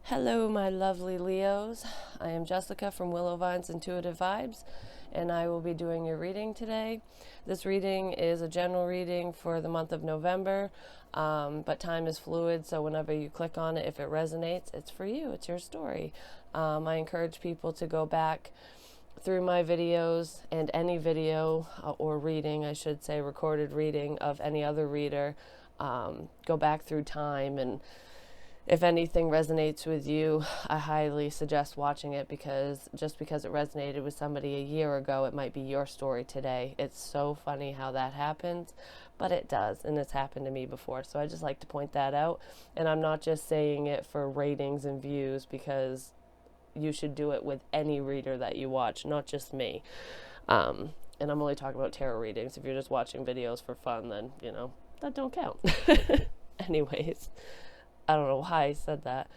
Hello, my lovely Leos. I am Jessica from Willow Vine's Intuitive Vibes, and I will be doing your reading today. This reading is a general reading for the month of November, but time is fluid, so whenever you click on it, if it resonates, it's for you, it's your story. I encourage people to go back through my videos and any video or reading, I should say, recorded reading of any other reader. Go back through time, and if anything resonates with you, I highly suggest watching it, because just because it resonated with somebody a year ago, it might be your story today. It's so funny how that happens, but it does, and it's happened to me before. So I just like to point that out. And I'm not just saying it for ratings and views, because you should do it with any reader that you watch, not just me. And I'm only talking about tarot readings. If you're just watching videos for fun, then, that don't count. Anyways. I don't know why I said that.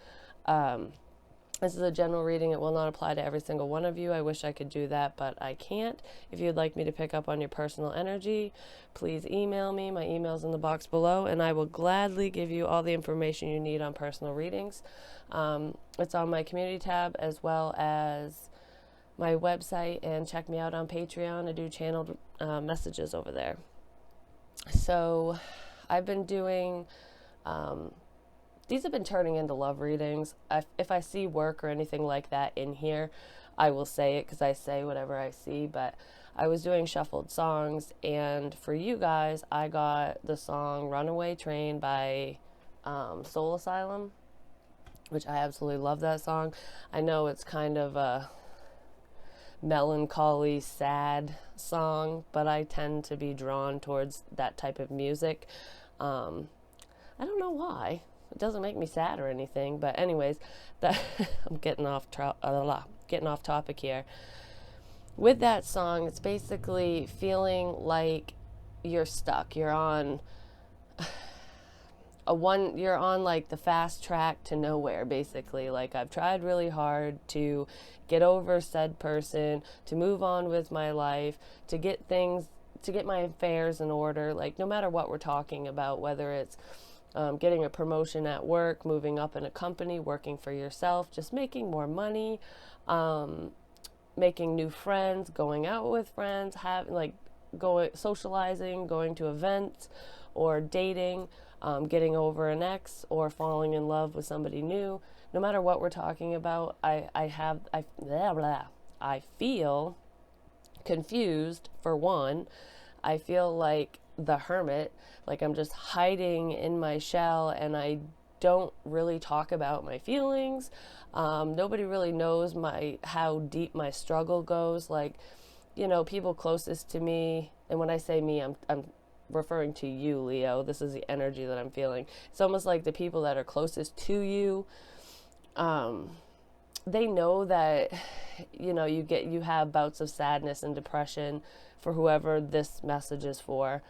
This is a general reading. It will not apply to every single one of you. I wish I could do that, but I can't. If you'd like me to pick up on your personal energy, please email me. My email's in the box below, and I will gladly give you all the information you need on personal readings. It's on my community tab as well as my website, and check me out on Patreon. I do channeled messages over there. So I've been doing... these have been turning into love readings. If I see work or anything like that in here, I will say it, because I say whatever I see. But I was doing shuffled songs, and for you guys, I got the song Runaway Train by Soul Asylum, which I absolutely love that song. I know it's kind of a melancholy, sad song, but I tend to be drawn towards that type of music. I don't know why. It doesn't make me sad or anything, but anyways, that I'm getting off topic here. With that song, it's basically feeling like you're stuck. You're on like the fast track to nowhere, basically. Like, I've tried really hard to get over said person, to move on with my life, to get my affairs in order. Like, no matter what we're talking about, whether it's getting a promotion at work, moving up in a company, working for yourself, just making more money, making new friends, going out with friends, socializing, going to events, or dating, getting over an ex, or falling in love with somebody new. No matter what we're talking about, I feel confused, for one. I feel like the hermit, like I'm just hiding in my shell, and I don't really talk about my feelings. Nobody really knows how deep my struggle goes. Like, people closest to me, and when I say me, I'm referring to you, Leo. This is the energy that I'm feeling. It's almost like the people that are closest to you, they know that, you have bouts of sadness and depression, for whoever this message is for.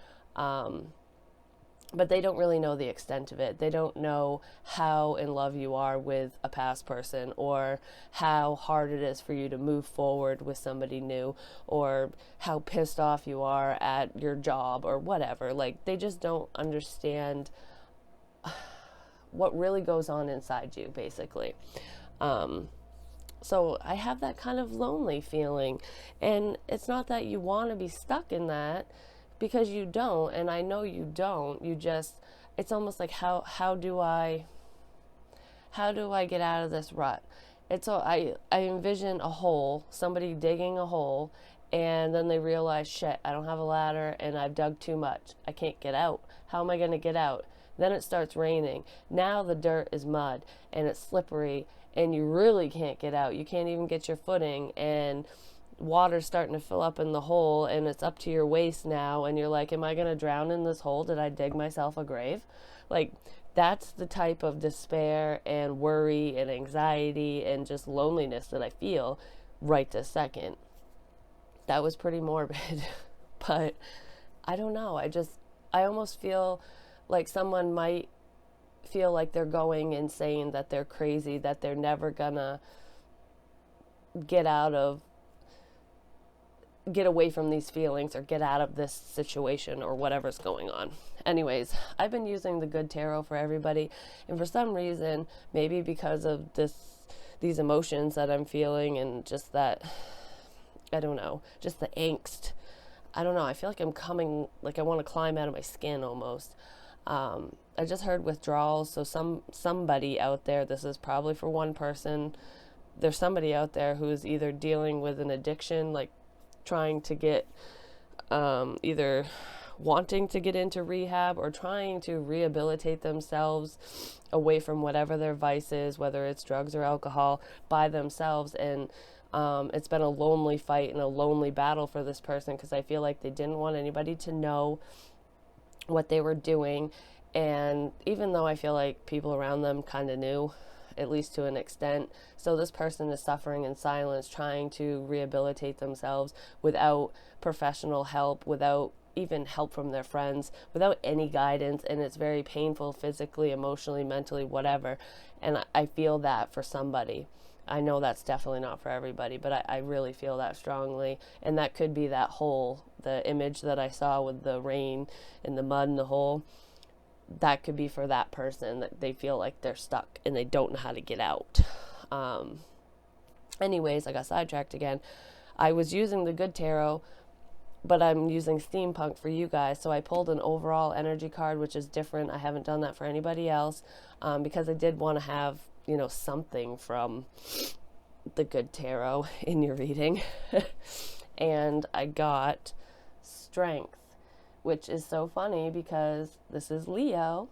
But they don't really know the extent of it. They don't know how in love you are with a past person, or how hard it is for you to move forward with somebody new, or how pissed off you are at your job, or whatever. Like, they just don't understand what really goes on inside you, basically. So I have that kind of lonely feeling, and it's not that you want to be stuck in that, because you don't, and I know you don't. It's almost like, how do I get out of this rut? I envision a hole, somebody digging a hole, and then they realize, shit, I don't have a ladder, and I've dug too much. I can't get out. How am I going to get out? Then it starts raining. Now the dirt is mud, and it's slippery, and you really can't get out. You can't even get your footing, and water's starting to fill up in the hole, and it's up to your waist now, and you're like, am I going to drown in this hole? Did I dig myself a grave? Like, that's the type of despair and worry and anxiety and just loneliness that I feel right this second. That was pretty morbid, but I don't know. I almost feel like someone might feel like they're going insane, that they're crazy, that they're never gonna get out of get away from these feelings or get out of this situation or whatever's going on. Anyways, I've been using the good tarot for everybody, and for some reason, maybe because of these emotions that I'm feeling and just that, I don't know, just the angst. I don't know, I feel like I'm coming, like I want to climb out of my skin almost. I just heard withdrawals, so somebody out there, this is probably for one person, there's somebody out there who's either dealing with an addiction, like trying to get, either wanting to get into rehab or trying to rehabilitate themselves away from whatever their vice is, whether it's drugs or alcohol, by themselves. And it's been a lonely fight and a lonely battle for this person, because I feel like they didn't want anybody to know what they were doing. And even though I feel like people around them kind of knew, at least to an extent, so this person is suffering in silence, trying to rehabilitate themselves without professional help, without even help from their friends, without any guidance, and it's very painful physically, emotionally, mentally, whatever. And I feel that for somebody. I know that's definitely not for everybody, but I really feel that strongly. And that could be that hole, the image that I saw with the rain and the mud in the hole. That could be for that person, that they feel like they're stuck and they don't know how to get out. Anyways, I got sidetracked again. I was using the good tarot, but I'm using steampunk for you guys. So I pulled an overall energy card, which is different. I haven't done that for anybody else, because I did want to have, something from the good tarot in your reading. And I got strength, which is so funny because this is Leo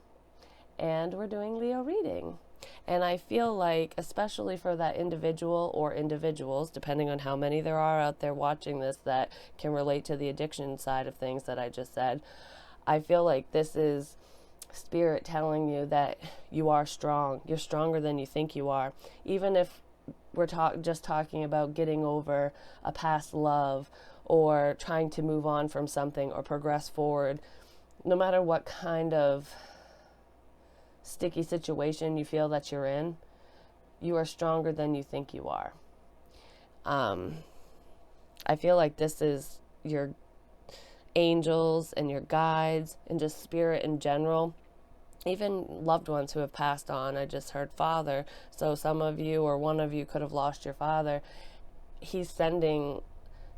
and we're doing Leo reading. And I feel like, especially for that individual or individuals, depending on how many there are out there watching this that can relate to the addiction side of things that I just said, I feel like this is Spirit telling you that you are strong. You're stronger than you think you are. Even if we're just talking about getting over a past love or trying to move on from something or progress forward, no matter what kind of sticky situation you feel that you're in, you are stronger than you think you are. I feel like this is your angels and your guides and just spirit in general, even loved ones who have passed on. I just heard father, so some of you or one of you could have lost your father. He's sending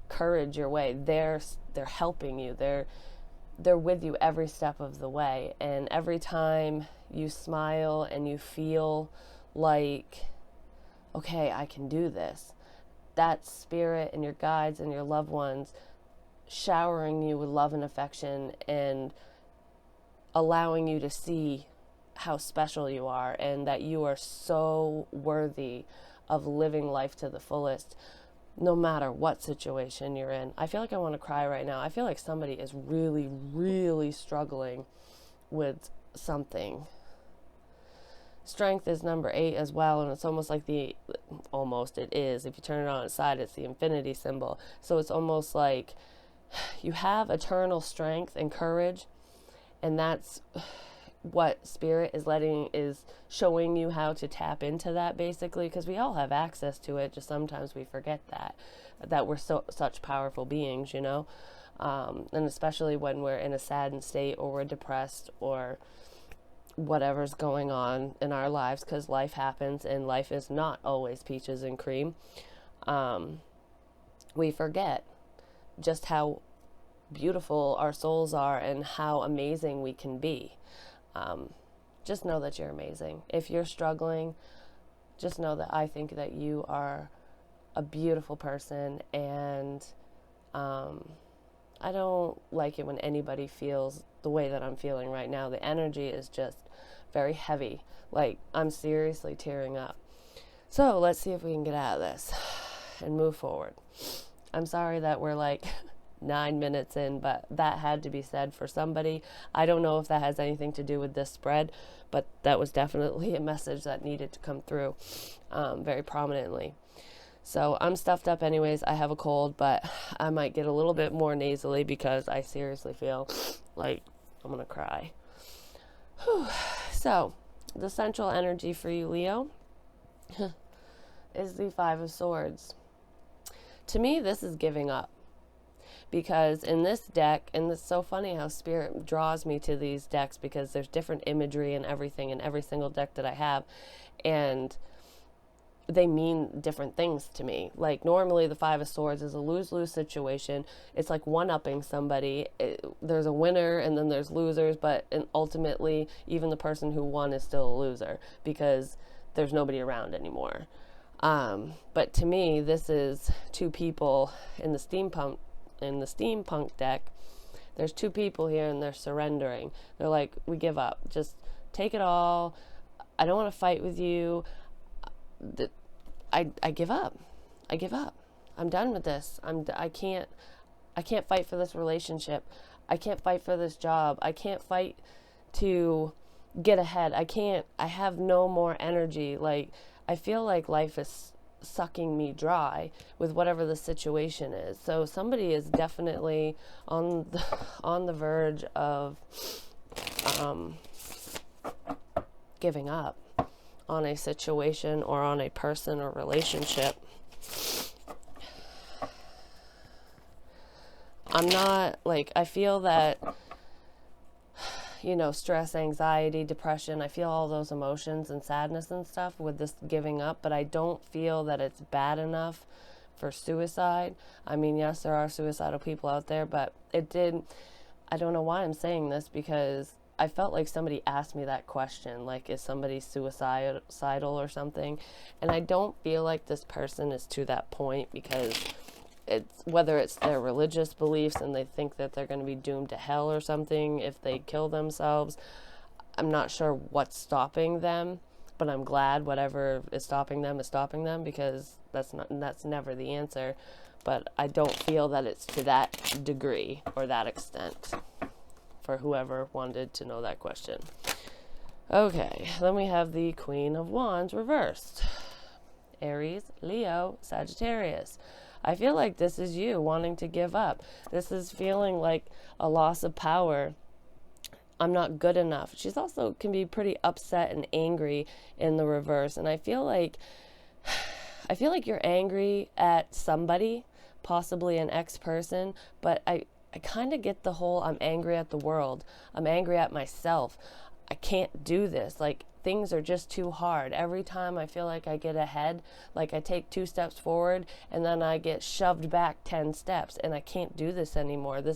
courage your way. They're helping you. They're with you every step of the way. And every time you smile and you feel like, okay, I can do this, that's spirit and your guides and your loved ones showering you with love and affection and allowing you to see how special you are and that you are so worthy of living life to the fullest, no matter what situation you're in. I feel like I want to cry right now. I feel like somebody is really, really struggling with something. Strength is number 8 as well, and it's almost like it is. If you turn it on its side, it's the infinity symbol. So it's almost like you have eternal strength and courage, and that's what Spirit is showing you how to tap into that, basically, because we all have access to it, just sometimes we forget that we're such powerful beings, and especially when we're in a saddened state or we're depressed or whatever's going on in our lives, because life happens and life is not always peaches and cream. We forget just how beautiful our souls are and how amazing we can be. Just know that you're amazing. If you're struggling, just know that I think that you are a beautiful person, and I don't like it when anybody feels the way that I'm feeling right now. The energy is just very heavy. Like, I'm seriously tearing up. So let's see if we can get out of this and move forward. I'm sorry that we're like 9 minutes in, but that had to be said for somebody. I don't know if that has anything to do with this spread, but that was definitely a message that needed to come through very prominently. So I'm stuffed up anyways. I have a cold, but I might get a little bit more nasally because I seriously feel like I'm gonna cry. Whew. So the central energy for you, Leo, is the 5 of Swords. To me, this is giving up. because in this deck, and it's so funny how Spirit draws me to these decks because there's different imagery and everything in every single deck that I have, and they mean different things to me. Like normally the Five of Swords is a lose-lose situation. It's like one-upping somebody. There's a winner and then there's losers, but ultimately even the person who won is still a loser because there's nobody around anymore. But to me, this is two people in the steampunk deck. There's two people here and they're surrendering. They're like, we give up. Just take it all. I don't want to fight with you. I give up. I give up. I'm done with this. I can't fight for this relationship. I can't fight for this job. I can't fight to get ahead. I have no more energy. Like, I feel like life is sucking me dry with whatever the situation is. So somebody is definitely on the verge of giving up on a situation or on a person or relationship. I'm not, like, I feel that, you know, stress, anxiety, depression, I feel all those emotions and sadness and stuff with this giving up, but I don't feel that it's bad enough for suicide. I mean, yes, there are suicidal people out there, but I don't know why I'm saying this, because I felt like somebody asked me that question, like, is somebody suicidal or something? And I don't feel like this person is to that point, because whether it's their religious beliefs and they think that they're going to be doomed to hell or something if they kill themselves. I'm not sure what's stopping them, but I'm glad whatever is stopping them, because that's never the answer. But I don't feel that it's to that degree or that extent, for whoever wanted to know that question. Okay, then we have the Queen of Wands reversed. Aries, Leo, Sagittarius. I feel like this is you wanting to give up. This is feeling like a loss of power. I'm not good enough. She's also can be pretty upset and angry in the reverse. And I feel like you're angry at somebody, possibly an ex-person, but I kind of get the whole I'm angry at the world. I'm angry at myself. I can't do this. Like, things are just too hard. Every time I feel like I get ahead, like I take 2 steps forward and then I get shoved back 10 steps and I can't do this anymore. I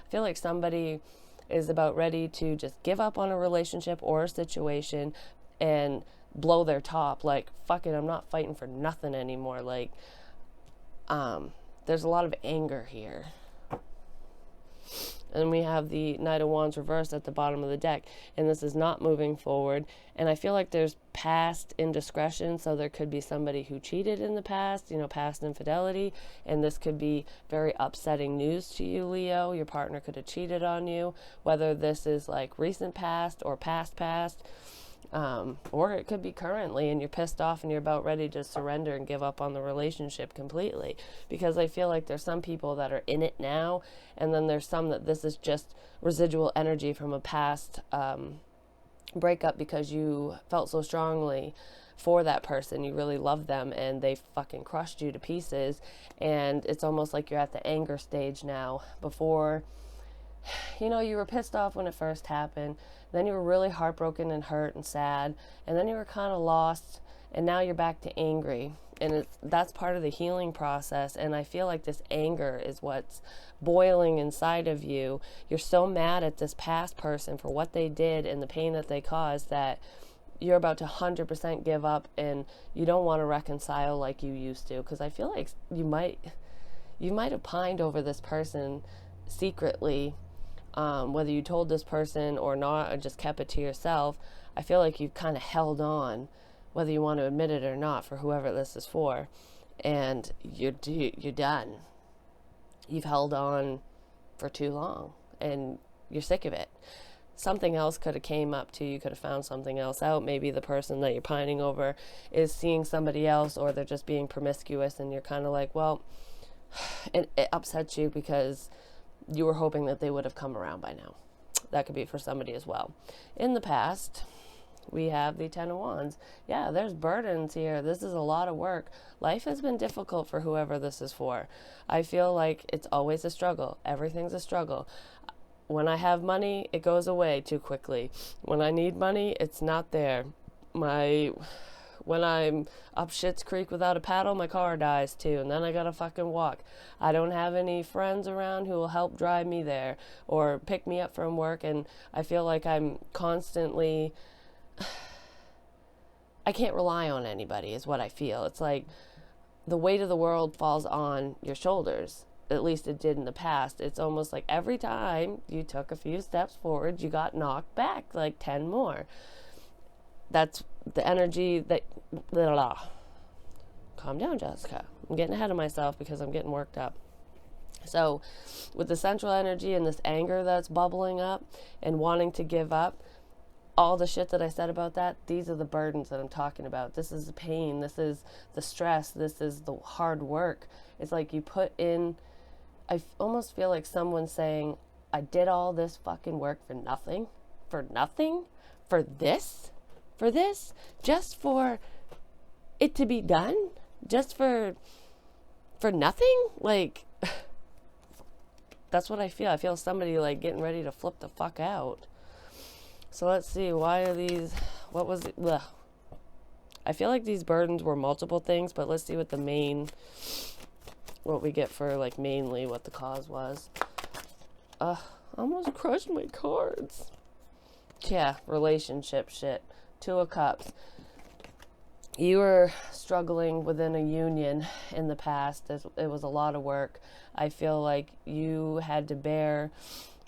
feel like somebody is about ready to just give up on a relationship or a situation and blow their top. Like, fuck it, I'm not fighting for nothing anymore. Like, there's a lot of anger here. And we have the Knight of Wands reversed at the bottom of the deck, and this is not moving forward. And I feel like there's past indiscretion, so there could be somebody who cheated in the past, past infidelity, and this could be very upsetting news to you, Leo. Your partner could have cheated on you, whether this is like recent past or past, or it could be currently, and you're pissed off and you're about ready to surrender and give up on the relationship completely. Because I feel like there's some people that are in it now, and then there's some that this is just residual energy from a past breakup, because you felt so strongly for that person. You really loved them and they fucking crushed you to pieces, and it's almost like you're at the anger stage now. Before, you were pissed off when it first happened, then you were really heartbroken and hurt and sad, and then you were kind of lost, and now you're back to angry. And that's part of the healing process, and I feel like this anger is what's boiling inside of you. You're so mad at this past person for what they did and the pain that they caused that you're about to 100% give up, and you don't want to reconcile like you used to, because I feel like you might have pined over this person secretly. Whether you told this person or not, or just kept it to yourself, I feel like you've kind of held on, whether you want to admit it or not, for whoever this is for, and you're done. You've held on for too long, and you're sick of it. Something else could have came up too. You could have found something else out. Maybe the person that you're pining over is seeing somebody else, or they're just being promiscuous, and you're kind of like, well, it upsets you because you were hoping that they would have come around by now. That could be for somebody as well. In the past, we have the Ten of Wands. Yeah, there's burdens here. This is a lot of work. Life has been difficult for whoever this is for. I feel like it's always a struggle. Everything's a struggle. When I have money, it goes away too quickly. When I need money, it's not there. When I'm up Schitt's Creek without a paddle, my car dies too, and then I gotta fucking walk. I don't have any friends around who will help drive me there or pick me up from work, and I feel like I'm constantly... I can't rely on anybody, is what I feel. It's like the weight of the world falls on your shoulders. At least it did in the past. It's almost like every time you took a few steps forward, you got knocked back like 10 more. That's the energy that... Calm down, Jessica. I'm getting ahead of myself because I'm getting worked up. So with the central energy and this anger that's bubbling up and wanting to give up, all the shit that I said about that, these are the burdens that I'm talking about. This is the pain. This is the stress. This is the hard work. It's like you put in... I almost feel like someone saying, I did all this fucking work for nothing? For nothing? For this? For this? Just for it to be done? Just for nothing? Like, that's what I feel. I feel somebody like getting ready to flip the fuck out. So let's see, why are these... What was it? Ugh. I feel like these burdens were multiple things, but let's see what the main... What we get for, like, mainly what the cause was. I almost crushed my cards. Yeah, relationship shit. Two of Cups. You were struggling within a union in the past. It was a lot of work. I feel like you had to bear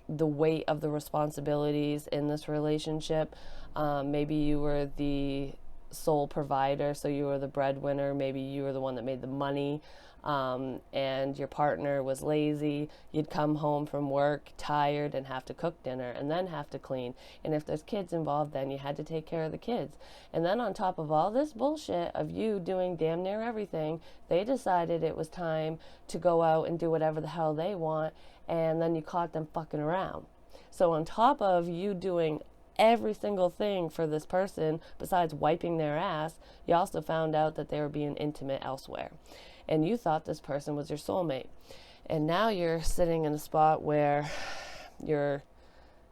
the weight of the responsibilities in this relationship. Maybe you were the sole provider, so you were the breadwinner. Maybe you were the one that made the money. And your partner was lazy. You'd come home from work tired and have to cook dinner and then have to clean. And if there's kids involved, then you had to take care of the kids. And then on top of all this bullshit of you doing damn near everything, they decided it was time to go out and do whatever the hell they want. And then you caught them fucking around. So on top of you doing every single thing for this person, besides wiping their ass, you also found out that they were being intimate elsewhere. And you thought this person was your soulmate. And now you're sitting in a spot where you're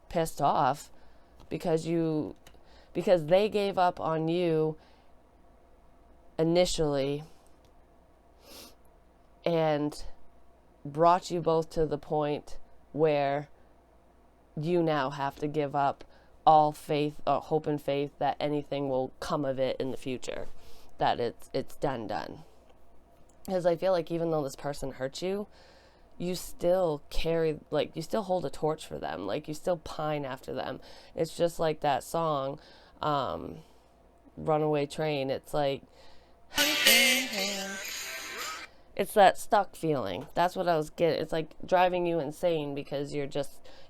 pissed off because they gave up on you initially and brought you both to the point where you now have to give up all faith, hope and faith that anything will come of it in the future, that it's done. Because I feel like even though this person hurt you, you still carry, like, you still hold a torch for them. Like, you still pine after them. It's just like that song, Runaway Train. It's like, it's that stuck feeling. That's what I was getting. It's like driving you insane because you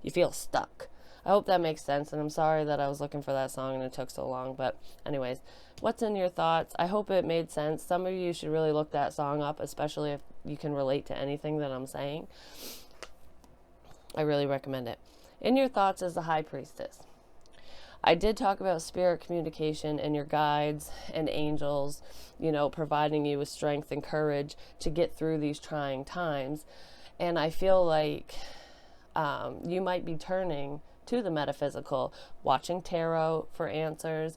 feel stuck. I hope that makes sense, and I'm sorry that I was looking for that song and it took so long, but anyways, what's in your thoughts? I hope it made sense. Some of you should really look that song up, especially if you can relate to anything that I'm saying. I really recommend it. In your thoughts is the High Priestess. I did talk about spirit communication and your guides and angels, providing you with strength and courage to get through these trying times, and I feel like you might be turning to the metaphysical, watching tarot for answers,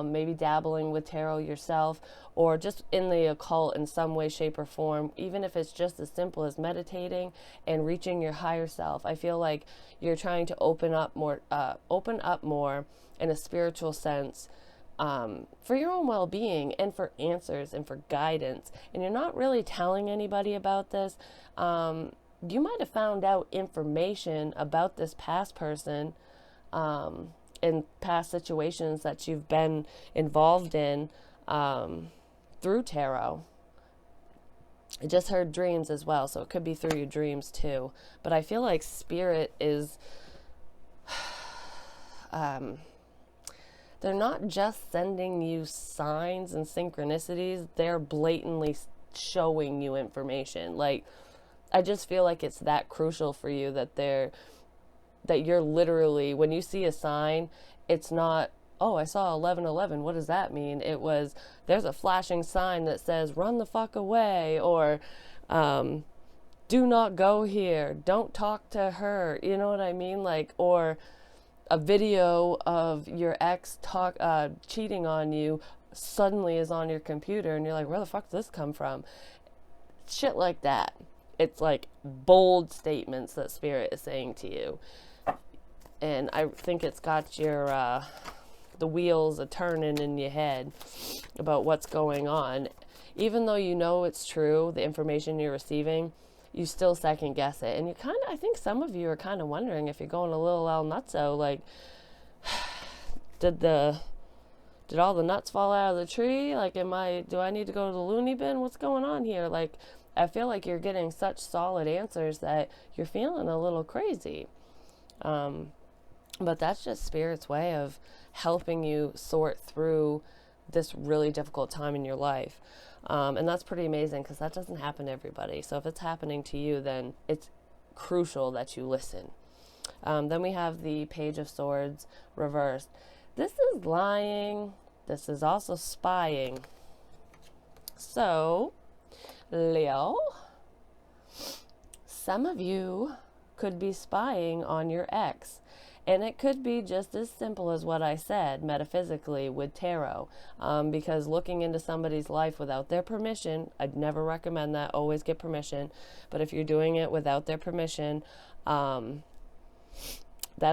maybe dabbling with tarot yourself, or just in the occult in some way, shape, or form, even if it's just as simple as meditating and reaching your higher self. I feel like you're trying to open up more in a spiritual sense, for your own well-being and for answers and for guidance. And you're not really telling anybody about this. You might have found out information about this past person in past situations that you've been involved in through tarot. I just heard dreams as well, so it could be through your dreams too. But I feel like spirit is... they're not just sending you signs and synchronicities, they're blatantly showing you information. Like, I just feel like it's that crucial for you that you're literally, when you see a sign, it's not oh, I saw 1111. What does that mean? It was, there's a flashing sign that says, run the fuck away, or do not go here, don't talk to her. You know what I mean? Like, or a video of your ex cheating on you suddenly is on your computer, and you're like, where the fuck did this come from? Shit like that. It's like bold statements that spirit is saying to you. And I think it's got your the wheels a turning in your head about what's going on. Even though you know it's true, the information you're receiving, you still second guess it. And you kind of, I think some of you are kind of wondering if you're going a little El Nutso, like, did all the nuts fall out of the tree? Like, do I need to go to the loony bin? What's going on here? Like, I feel like you're getting such solid answers that you're feeling a little crazy. But that's just Spirit's way of helping you sort through this really difficult time in your life. And that's pretty amazing, because that doesn't happen to everybody. So if it's happening to you, then it's crucial that you listen. Then we have the Page of Swords reversed. This is lying. This is also spying. So, Leo, some of you could be spying on your ex. And it could be just as simple as what I said metaphysically with tarot, because looking into somebody's life without their permission, I'd never recommend that. Always get permission. But if you're doing it without their permission, that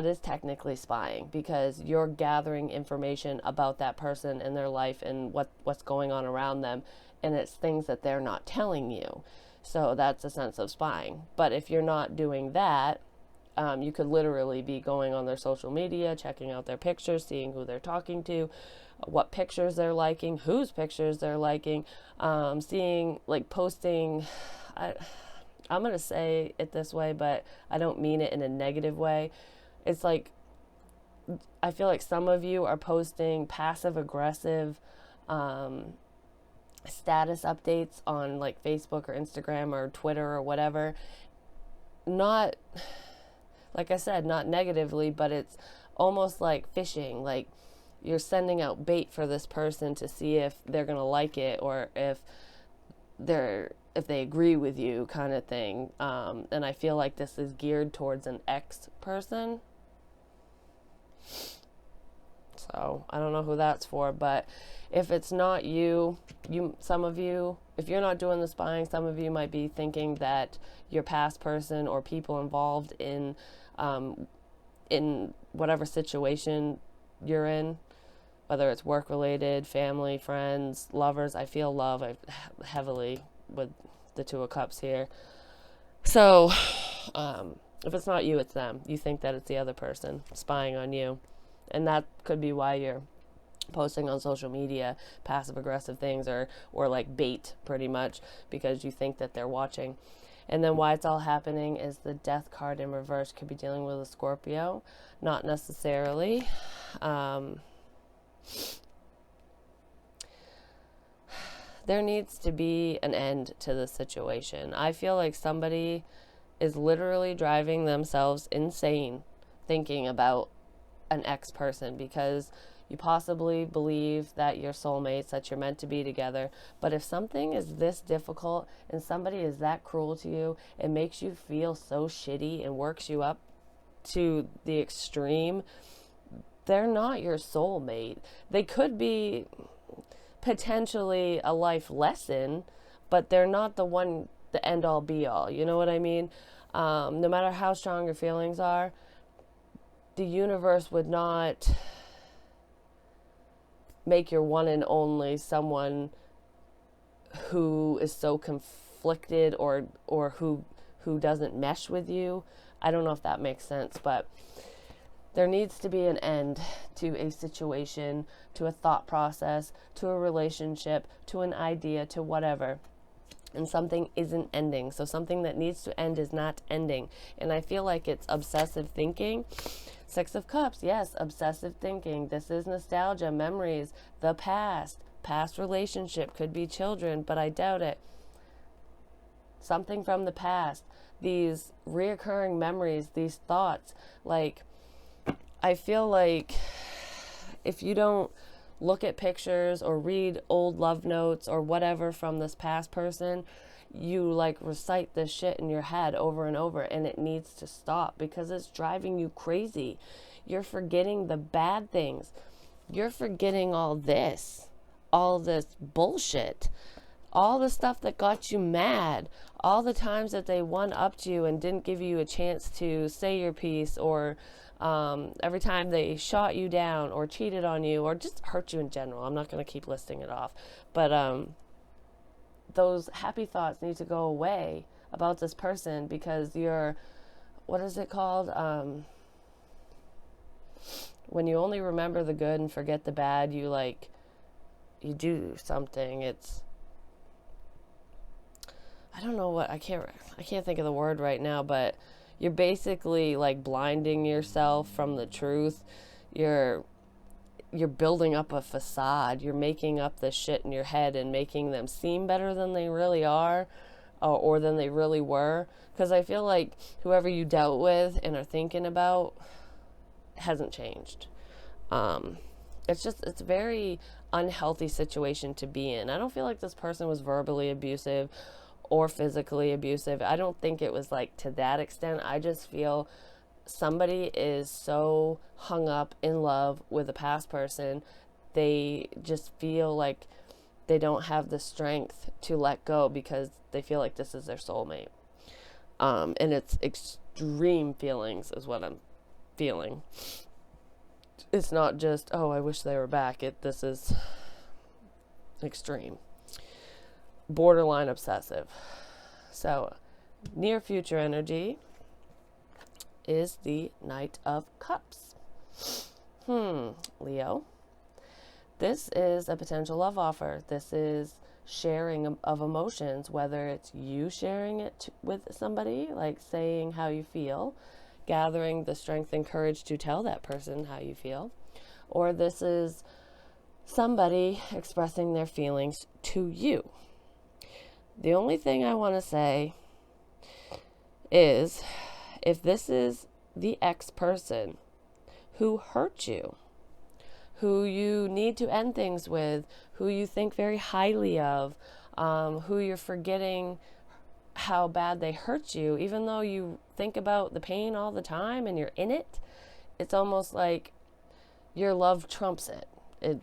is technically spying, because you're gathering information about that person and their life and what's going on around them, and it's things that they're not telling you. So that's a sense of spying. But if you're not doing that, you could literally be going on their social media, checking out their pictures, seeing who they're talking to, what pictures they're liking, whose pictures they're liking, seeing, like, posting. I'm going to say it this way, but I don't mean it in a negative way. It's like, I feel like some of you are posting passive aggressive status updates on, like, Facebook or Instagram or Twitter or whatever. Not, like I said, not negatively, but it's almost like fishing. Like, you're sending out bait for this person to see if they're going to like it, or if they agree with you, kind of thing. And I feel like this is geared towards an ex person. So I don't know who that's for, but if it's not you, some of you, if you're not doing the spying, some of you might be thinking that your past person or people involved in whatever situation you're in, whether it's work related, family, friends, lovers. I feel love heavily with the Two of Cups here. So if it's not you, it's them. You think that it's the other person spying on you. And that could be why you're posting on social media passive aggressive things, or like bait, pretty much, because you think that they're watching. And then why it's all happening is the Death card in reverse could be dealing with a Scorpio. Not necessarily. There needs to be an end to this situation. I feel like somebody is literally driving themselves insane thinking about an ex person, because you possibly believe that you're soulmates, that you're meant to be together. But if something is this difficult and somebody is that cruel to you, it makes you feel so shitty and works you up to the extreme, they're not your soulmate. They could be potentially a life lesson, but they're not the end all be all. You know what I mean? No matter how strong your feelings are, the universe would not make your one and only someone who is so conflicted or who doesn't mesh with you. I don't know if that makes sense, but there needs to be an end to a situation, to a thought process, to a relationship, to an idea, to whatever. And something isn't ending. So something that needs to end is not ending. And I feel like it's obsessive thinking. Six of Cups, yes, obsessive thinking. This is nostalgia, memories, the past relationship, could be children, but I doubt it. Something from the past, these reoccurring memories, these thoughts. Like, I feel like if you don't look at pictures or read old love notes or whatever from this past person, you like recite this shit in your head over and over, and it needs to stop because it's driving you crazy. You're forgetting the bad things. You're forgetting all this bullshit, all the stuff that got you mad, all the times that they one-upped you and didn't give you a chance to say your piece, or every time they shot you down or cheated on you or just hurt you in general. I'm not going to keep listing it off, but those happy thoughts need to go away about this person, because you're, what is it called? When you only remember the good and forget the bad, you do something. I don't know what, I can't think of the word right now, but you're basically like blinding yourself from the truth. You're building up a facade. You're making up this shit in your head and making them seem better than they really are, or than they really were. Because I feel like whoever you dealt with and are thinking about hasn't changed. It's a very unhealthy situation to be in. I don't feel like this person was verbally abusive or physically abusive. I don't think it was like to that extent. I just feel somebody is so hung up in love with a past person, they just feel like they don't have the strength to let go because they feel like this is their soulmate. And it's extreme feelings is what I'm feeling. It's not just, oh, I wish they were back. This is extreme. Borderline obsessive. So, near future energy is the Knight of Cups. Leo. This is a potential love offer. This is sharing of emotions, whether it's you sharing it with somebody, like saying how you feel, gathering the strength and courage to tell that person how you feel, or this is somebody expressing their feelings to you. The only thing I want to say is, if this is the ex-person who hurt you, who you need to end things with, who you think very highly of, who you're forgetting how bad they hurt you, even though you think about the pain all the time and you're in it, it's almost like your love trumps it.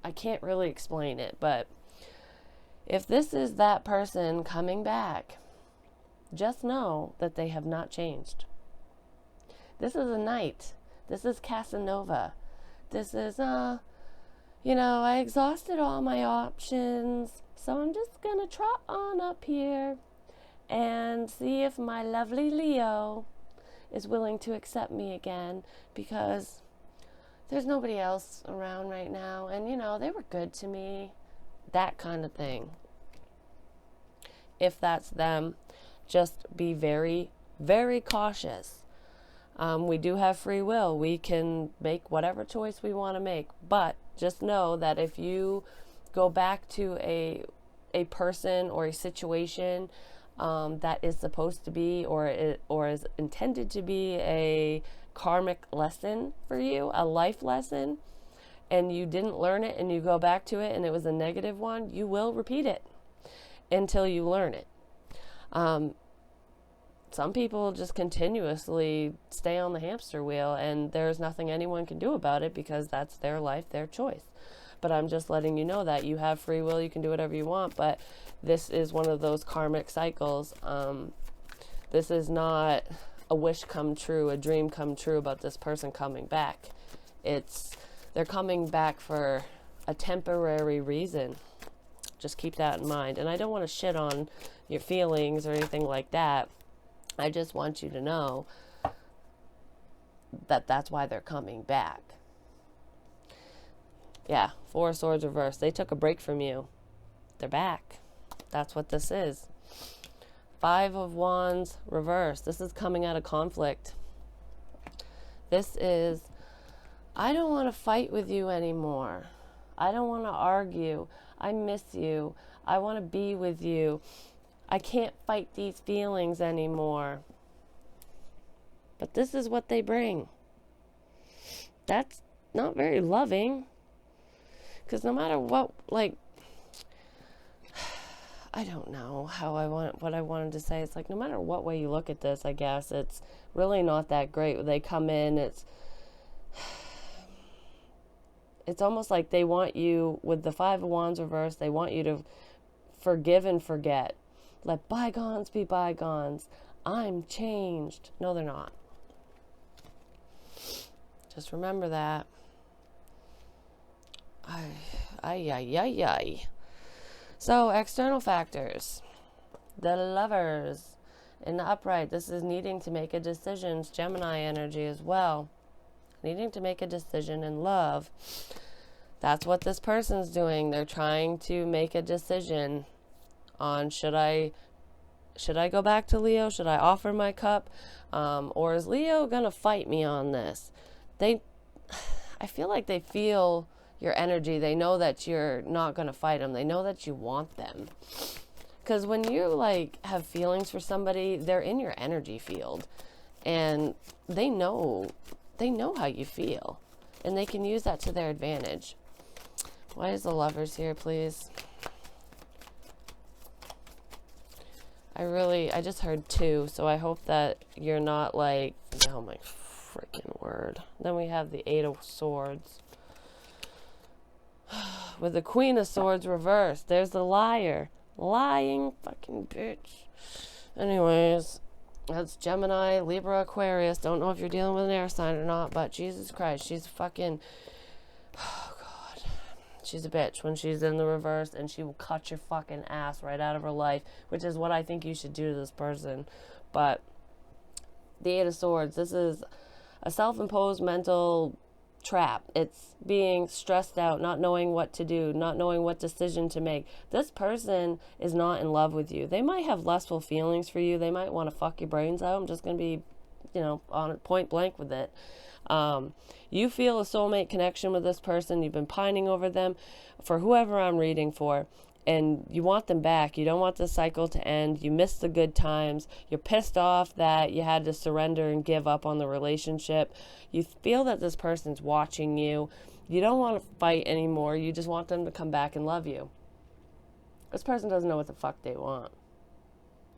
I can't really explain it, but if this is that person coming back, just know that they have not changed. This is a knight. This is Casanova. This is, I exhausted all my options, so I'm just gonna trot on up here and see if my lovely Leo is willing to accept me again, because there's nobody else around right now, and they were good to me. That kind of thing. If that's them, just be very, very cautious. We do have free will. We can make whatever choice we want to make, but just know that if you go back to a person or a situation that is supposed to be or is intended to be a karmic lesson for you, a life lesson, and you didn't learn it and you go back to it and it was a negative one, you will repeat it until you learn it. Some people just continuously stay on the hamster wheel, and there's nothing anyone can do about it because that's their life, their choice. But I'm just letting you know that you have free will, you can do whatever you want, but this is one of those karmic cycles. This is not a wish come true, a dream come true about this person coming back. They're coming back for a temporary reason. Just keep that in mind. And I don't want to shit on your feelings or anything like that. I just want you to know that that's why they're coming back. Yeah, Four of Swords reversed. They took a break from you. They're back. That's what this is. Five of Wands reversed. This is coming out of conflict. This is, I don't want to fight with you anymore. I don't want to argue. I miss you. I want to be with you. I can't fight these feelings anymore. But this is what they bring. That's not very loving. Because no matter what, like, I don't know what I wanted to say. It's like, no matter what way you look at this, I guess, it's really not that great. They come in, it's almost like they want you, with the Five of Wands reversed, they want you to forgive and forget. Let bygones be bygones. I'm changed. No, they're not. Just remember that. Ay. So, external factors. The Lovers. In the upright, this is needing to make a decision. It's Gemini energy as well. Needing to make a decision in love. That's what this person's doing. They're trying to make a decision on should I go back to Leo? Should I offer my cup? Or is Leo going to fight me on this? I feel like they feel your energy. They know that you're not going to fight them. They know that you want them. Because when you like have feelings for somebody, they're in your energy field. And they know how you feel. And they can use that to their advantage. Why is the Lovers here, please? I just heard 2, so I hope that you're not like, oh my freaking word. Then we have the 8 of Swords. With the Queen of Swords reversed. There's the liar. Lying fucking bitch. Anyways, that's Gemini, Libra, Aquarius. Don't know if you're dealing with an air sign or not, but Jesus Christ, she's fucking, oh God. She's a bitch when she's in the reverse, and she will cut your fucking ass right out of her life, which is what I think you should do to this person. But the 8 of Swords, this is a self-imposed mental trap. It's being stressed out, not knowing what to do, not knowing what decision to make. This person is not in love with you. They might have lustful feelings for you. They might want to fuck your brains out. I'm just going to be, on point blank with it. You feel a soulmate connection with this person. You've been pining over them for whoever I'm reading for, and you want them back. You don't want the cycle to end. You miss the good times. You're pissed off that you had to surrender and give up on the relationship. You feel that this person's watching you. You don't want to fight anymore. You just want them to come back and love you. This person doesn't know what the fuck they want.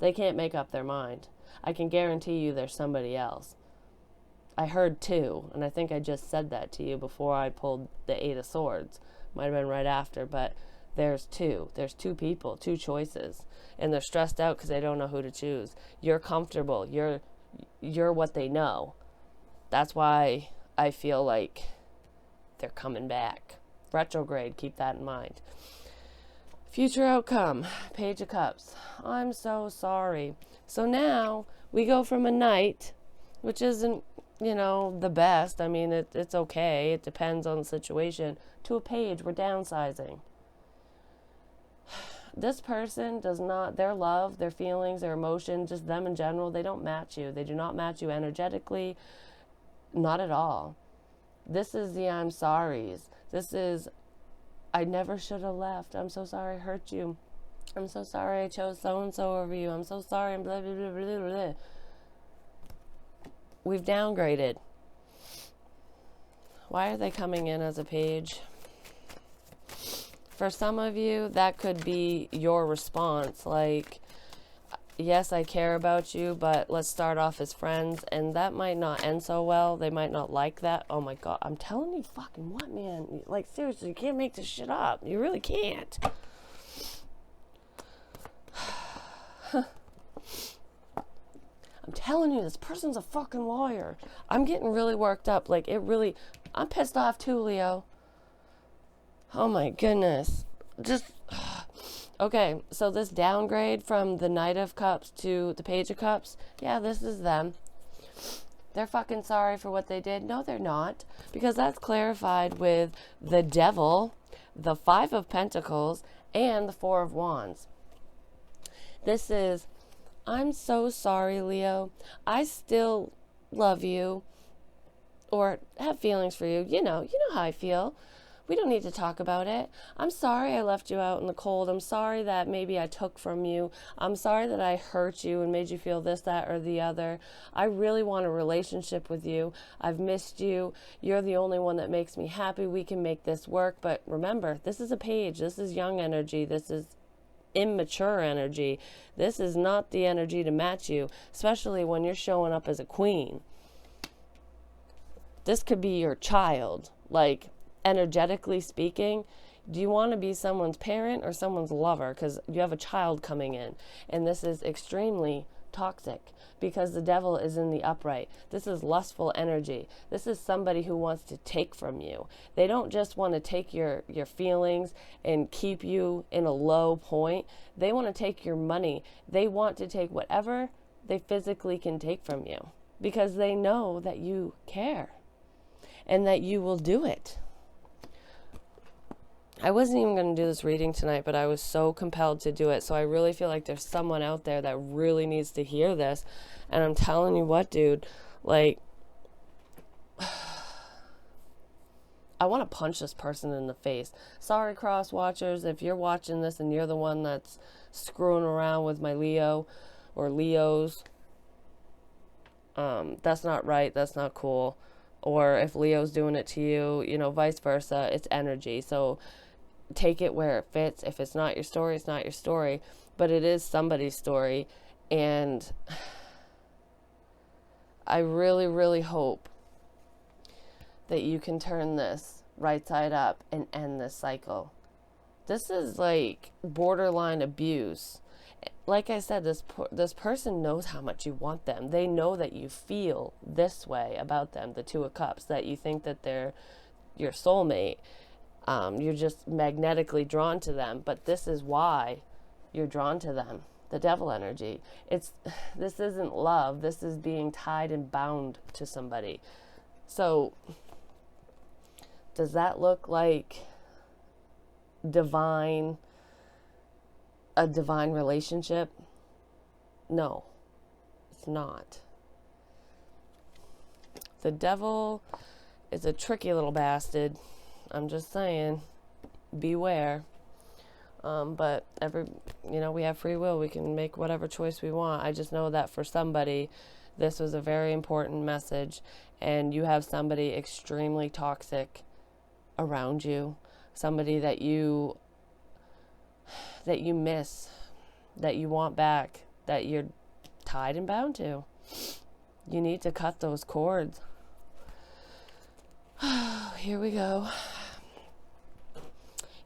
They can't make up their mind. I can guarantee you there's somebody else. I heard 2, and I think I just said that to you before I pulled the 8 of Swords. Might have been right after, but there's 2. There's 2 people, 2 choices, and they're stressed out because they don't know who to choose. You're comfortable. You're what they know. That's why I feel like they're coming back. Retrograde, keep that in mind. Future outcome, Page of Cups. I'm so sorry. So now we go from a Knight, which isn't, the best. I mean, it's okay. It depends on the situation. To a Page, we're downsizing. This person does not, their love, their feelings, their emotions, just them in general, they don't match you. They do not match you energetically. Not at all. This is the I'm sorry's. This is, I never should have left. I'm so sorry I hurt you. I'm so sorry I chose so-and-so over you. I'm so sorry. I'm blah, blah, blah, blah, blah. We've downgraded. Why are they coming in as a Page? For some of you, that could be your response. Like, yes, I care about you, but let's start off as friends. And that might not end so well. They might not like that. Oh my God. I'm telling you fucking what, man? Like, seriously, you can't make this shit up. You really can't. I'm telling you, this person's a fucking lawyer. I'm getting really worked up. Like, I'm pissed off too, Leo. Oh my goodness. Okay, so this downgrade from the Knight of Cups to the Page of Cups, yeah, this is them. They're fucking sorry for what they did. No, they're not. Because that's clarified with the Devil, the 5 of Pentacles, and the 4 of Wands. This is, I'm so sorry, Leo. I still love you or have feelings for you. You know how I feel. We don't need to talk about it. I'm sorry I left you out in the cold. I'm sorry that maybe I took from you. I'm sorry that I hurt you and made you feel this, that, or the other. I really want a relationship with you. I've missed you. You're the only one that makes me happy. We can make this work. But remember, this is a page. This is young energy. This is immature energy. This is not the energy to match you, especially when you're showing up as a queen. This could be your child. Like, energetically speaking, do you want to be someone's parent or someone's lover? Because you have a child coming in, and this is extremely toxic because the devil is in the upright. This is lustful energy. This is somebody who wants to take from you. They don't just want to take your feelings and keep you in a low point. They want to take your money. They want to take whatever they physically can take from you because they know that you care and that you will do it. I wasn't even going to do this reading tonight, but I was so compelled to do it. So I really feel like there's someone out there that really needs to hear this. And I'm telling you what, dude, like, I want to punch this person in the face. Sorry, cross watchers, if you're watching this and you're the one that's screwing around with my Leo or Leos, that's not right. That's not cool. Or if Leo's doing it to you, you know, vice versa, it's energy. So take it where it fits. If it's not your story, it's not your story, but it is somebody's story. And I really, really hope that you can turn this right side up and end this cycle. This is like borderline abuse. Like I said, this person knows how much you want them. They know that you feel this way about them, the Two of Cups, that you think that they're your soulmate. You're just magnetically drawn to them, but this is why you're drawn to them. The devil energy. This isn't love. This is being tied and bound to somebody. So, does that look like a divine relationship? No, it's not. The devil is a tricky little bastard. I'm just saying, beware. But we have free will. We can make whatever choice we want. I just know that for somebody, this was a very important message, and you have somebody extremely toxic around you, somebody that you miss, that you want back, that you're tied and bound to. You need to cut those cords. Here we go.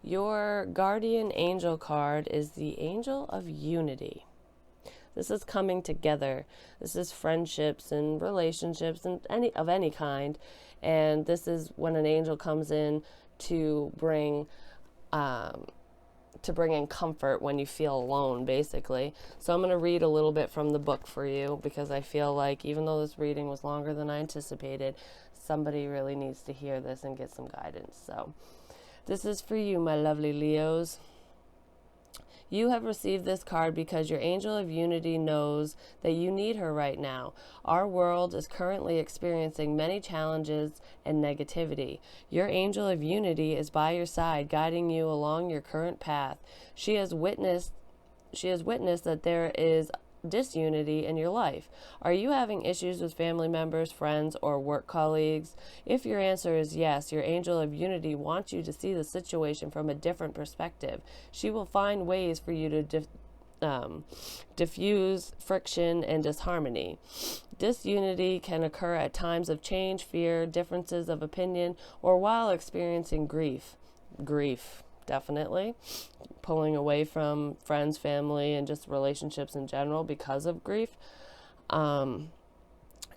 Your guardian angel card is the Angel of Unity. This is coming together. This is friendships and relationships and any kind. And this is when an angel comes in to bring in comfort when you feel alone, basically. So I'm going to read a little bit from the book for you, because I feel like even though this reading was longer than I anticipated, somebody really needs to hear this and get some guidance. So this is for you, my lovely Leos. You have received this card because your Angel of Unity knows that you need her right now. Our world is currently experiencing many challenges and negativity. Your Angel of Unity is by your side, guiding you along your current path. She has witnessed that there is disunity in your life. Are you having issues with family members, friends, or work colleagues? If your answer is yes, your Angel of Unity wants you to see the situation from a different perspective. She will find ways for you to diffuse friction and disharmony. Disunity can occur at times of change, fear, differences of opinion, or while experiencing grief. Definitely. Pulling away from friends, family, and just relationships in general because of grief.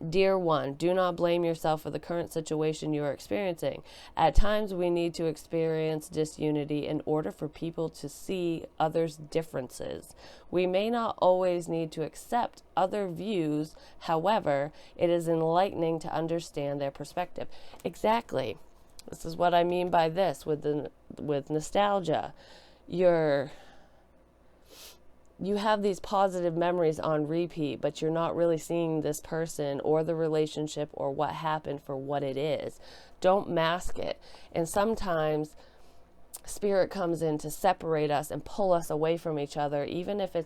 Dear one, do not blame yourself for the current situation you are experiencing. At times, we need to experience disunity in order for people to see others' differences. We may not always need to accept other views. However, it is enlightening to understand their perspective. Exactly. This is what I mean by this with nostalgia. you have these positive memories on repeat, but you're not really seeing this person or the relationship or what happened for what it is. Don't mask it. And sometimes Spirit comes in to separate us and pull us away from each other, even if